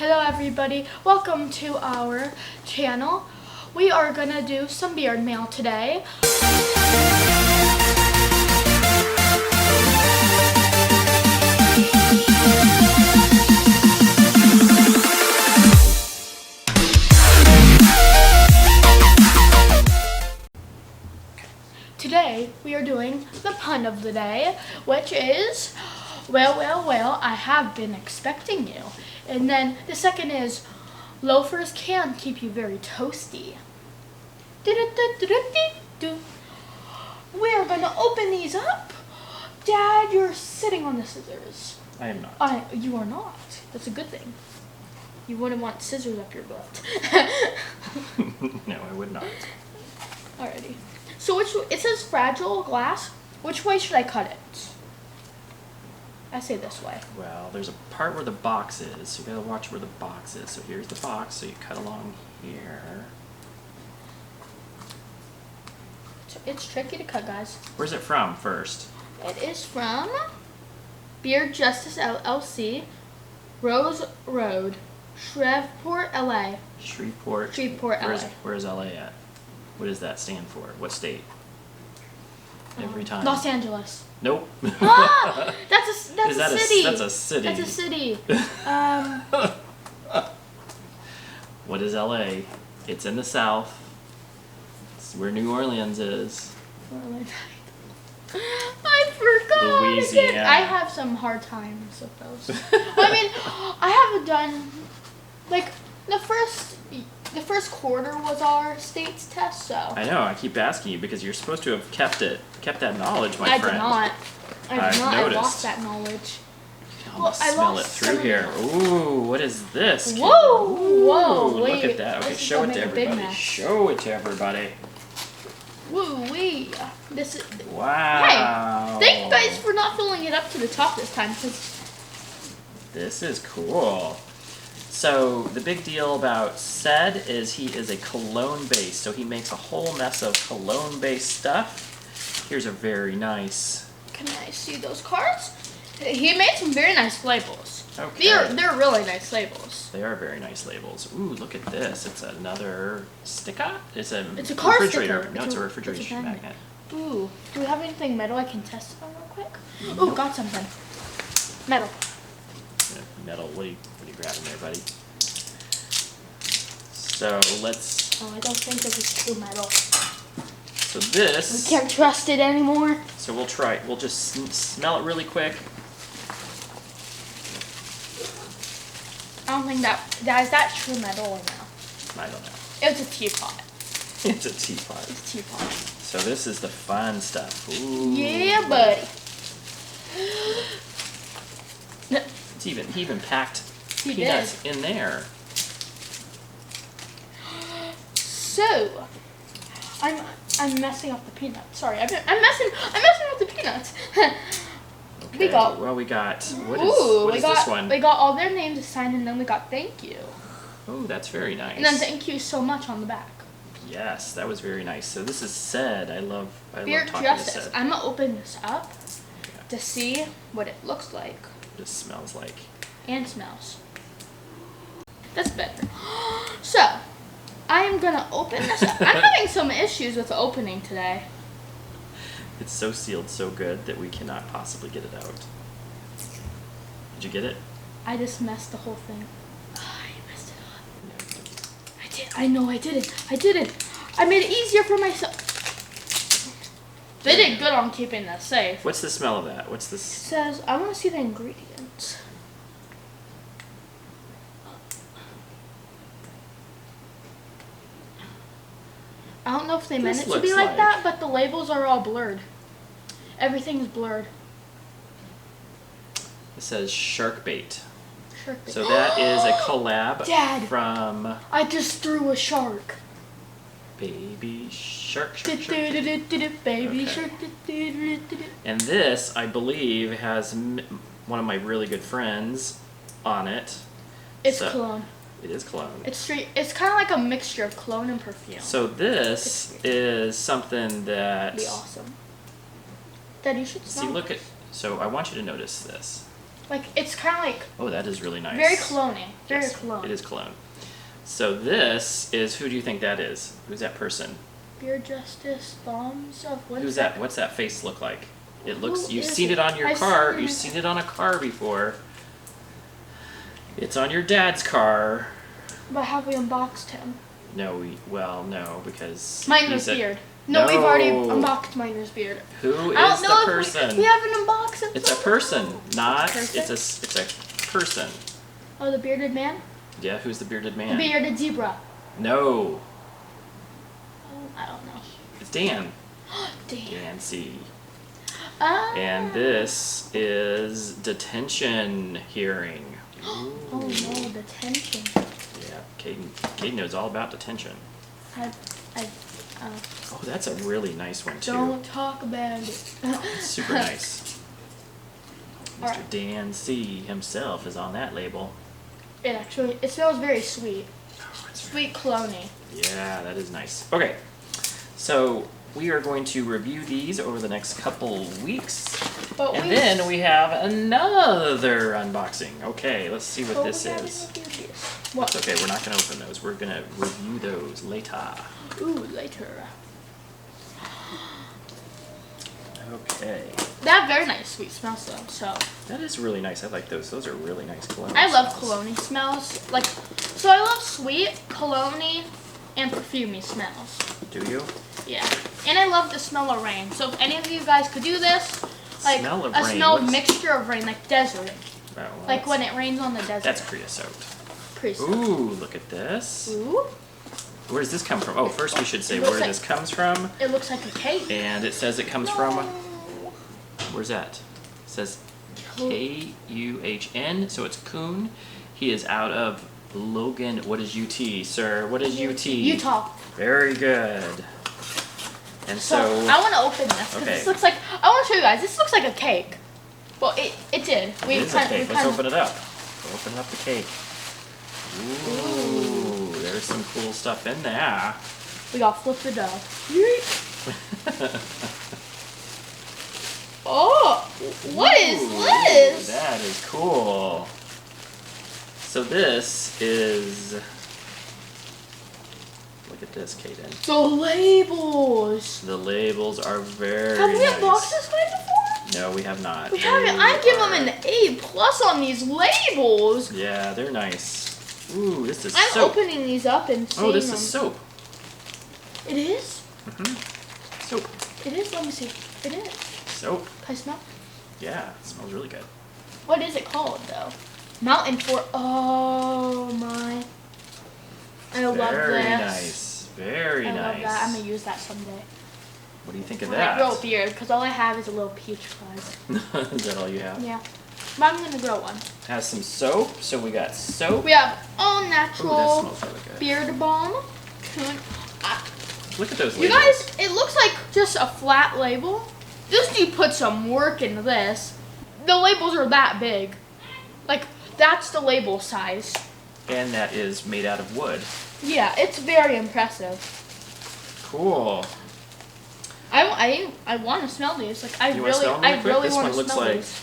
Hello everybody, welcome to our channel. We are gonna do some beard mail today. Today we are doing the pun of the day, which is, well, I have been expecting you. And then the second is, loafers can keep you very toasty. We are going to open these up. Dad, you're sitting on the scissors. I am not. You are not. That's a good thing. You wouldn't want scissors up your butt. No, I would not. Alrighty. So it says fragile glass. Which way should I cut it? I say this way. Well, there's a part where the box is, so you gotta watch where the box is. So here's the box, so you cut along here. It's tricky to cut, guys. Where's it from first? It is from Beard Justice LLC, Rose Road, Shreveport, LA. Shreveport, LA. Where's LA at? What does that stand for? What state? Every time. Los Angeles. Nope. Ah, that's a city. That's a city. That's a city. What is LA? It's in the south. It's where New Orleans is. I forgot. Louisiana. I have some hard times with those. I mean, I haven't done, like, the first quarter was our state's test, so. I know, I keep asking you because you're supposed to have kept that knowledge, my friend. I did not. Noticed. I lost that knowledge. You can almost smell it through here. Ooh, what is this? Whoa, Ooh, whoa, look at that. Okay, show it to everybody. Show it to everybody. Woo-wee. This is. Wow. Hey, thank you guys for not filling it up to the top this time, because. This is cool. So the big deal about Ced is he is a cologne base, so he makes a whole mess of cologne based stuff. Here's a very nice. Can I see those cards? He made some very nice labels. Okay. They're really nice labels. They are very nice labels. Ooh, look at this. It's another sticker? It's a car refrigerator. sticker. No, it's a refrigeration magnet. Ooh, do we have anything metal I can test it on real quick? Ooh, got something. Metal. Metal, what are you grabbing there, buddy? So let's. Oh, I don't think this is true metal. So this. We can't trust it anymore. So we'll try. We'll just smell it really quick. I don't think is that true metal or no? I don't know. It's a teapot. It's a teapot. It's a teapot. So this is the fun stuff. Ooh. Yeah, buddy. He even packed peanuts in there. So, I'm messing up the peanuts. Sorry, I'm messing up the peanuts. Okay. We got what is this one? We got all their names signed, and then we got thank you. Oh, that's very nice. And then thank you so much on the back. Yes, that was very nice. So this is Ced. I love Beard talking Justice. to Ced. I'm gonna open this up to see what it looks like. It smells like. And smells. That's better. So, I am gonna open this up. I'm having some issues with the opening today. It's so sealed so good that we cannot possibly get it out. Did you get it? I just messed the whole thing. I messed it up. I did. I know I didn't. I made it easier for myself. They did good on keeping that safe. What's the smell of that? What's this? It says, I want to see the ingredients. I don't know if they meant it to be like that, but the labels are all blurred. Everything's blurred. It says shark bait. Shark bait. So that is a collab Dad, from I just threw a shark. Baby Shark. Baby shark. And this, I believe, has one of my really good friends on it. It's cologne. It is cologne. It's kind of like a mixture of cologne and perfume. So this is something that. That'd be awesome. Dad, you should smell. See, look at. So I want you to notice this. Like, it's kind of like Oh, that is really nice. very cologne-y. Very Yes, cologne. it is cologne. So this is, who do you think that is? Who's that person? Beard Justice Bombs of what? Who's that? What's that face look like? It looks. Who You've is seen it? it on your I've car. seen it. You've seen it on a car before. It's on your dad's car. But have we unboxed him? No, no, because Miner's he's a- Beard. No, we've No. already unboxed Miner's Beard. Who I is don't the know if person? we haven't unboxed him. It's a person, not. Person? It's a person. Oh, the bearded man? Yeah, who's the bearded The man? bearded zebra. No, Oh, I don't know. it's Dan. Damn. Danc. Ah. And this is detention hearing. Oh no, the tension. Yeah, Caden knows all about detention. I, Oh, that's a really nice one too. don't talk about it. It's super nice. Mr. Alright. Danc himself is on that label. It smells very sweet. Oh, it's Sweet cologne. Yeah, that is nice. Okay, so we are going to review these over the next couple weeks. But And then we have another unboxing. Okay, let's see what this is. What? It's okay, we're not going to open those. We're going to review those later. Ooh, later. Okay. They have very nice sweet smells though, so. That is really nice. I like those. Those are really nice cologne I love smells. cologne smells. Like, so I love sweet, cologne, and perfumey smells. Do you? Yeah. And I love the smell of rain. So if any of you guys could do this, like Smell of a rain? smell What's- mixture of rain, like desert. Oh, well, Like when it rains on the desert. That's creosote. Pretty Ooh, look at this. Ooh. Where does this come from? Oh, first we should say It looks where like- this comes from. It looks like a cake. And it says it comes from, No. where's that? It says Kuhn, so it's Kuhn. He is out of Logan. What is UT, sir? What is UT? Utah. Very good. And So so, I want to open this because Okay. this looks like. I want to show you guys. This looks like a cake. Well, it did. it is a cake. Let's open it up. Open up the cake. Ooh, there's some cool stuff in there. We got flip the dough. Oh, what is Ooh, this? That is cool. So this is, look at this, Kaden. The labels. The labels are very Have we nice. unboxed this guy before? No, we have not. We haven't. I give them an A+ on these labels. Yeah, they're nice. Ooh, this is I'm soap. opening these up and seeing Oh, this them. is soap. It is? Soap. It is? Let me see. It is. Soap. Can I smell? Yeah, it smells really good. What is it called, though? Mountain for. Oh, my. I love Very this. nice. Very I nice. love that. I'm going to use that someday. What do you think of When I that? grow a beard, because all I have is a little peach fuzz. Is that all you have? Yeah. But I'm going to grow one. Has some soap. So we got soap. We have all Ooh, that natural smells really good. beard balm. Kuhn. Look at those You labels. guys, it looks like just a flat label. This dude put some work into this. The labels are that big. Like, that's the label size. And that is made out of wood. Yeah, it's very impressive. Cool. I want to smell these. Like, I You wanna really, smell them I really quick? really This want one to looks smell like- these.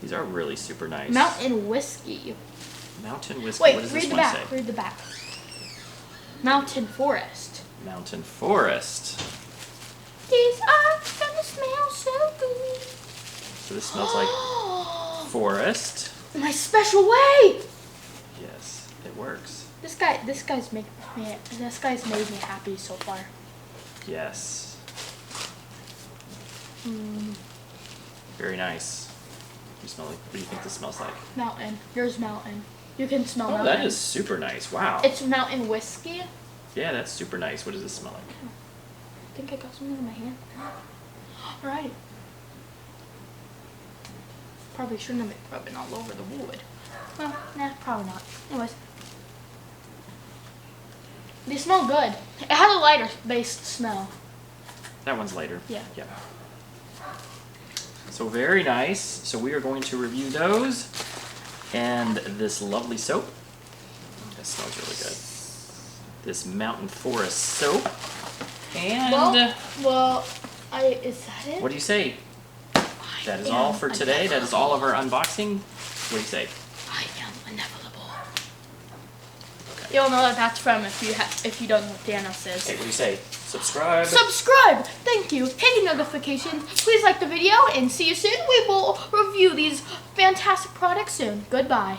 These are really super nice. Mountain whiskey. Mountain whiskey. Wait, what does read this the one back. say? Read the back. Mountain forest. Mountain forest. These are gonna smell so good. So this smells like forest. My special way. Yes, it works. This guy's made me happy so far. Yes. Very nice. You smell like. What do you think this smells like? Mountain. Yours mountain. You can smell Oh, mountain. that is super nice. Wow. It's mountain whiskey. Yeah, that's super nice. What does this smell like? I think I got something in my hand. Alright. Probably shouldn't have been rubbing all over the wood. Well, nah, probably not. Anyways. They smell good. It has a lighter based smell. That one's later. Yeah. Yeah. So very nice. So we are going to review those and this lovely soap. That smells really good. This mountain forest soap. And Well, is that it? what do you say? That's that is all for today. That is all of our unboxing. What do you say? I am inevitable. Okay. You'll know that that's from if you don't know what Thanos is. Okay, what do you say? Subscribe. Subscribe! Thank you. Hit the notifications. Please like the video and see you soon. We will review these fantastic products soon. Goodbye.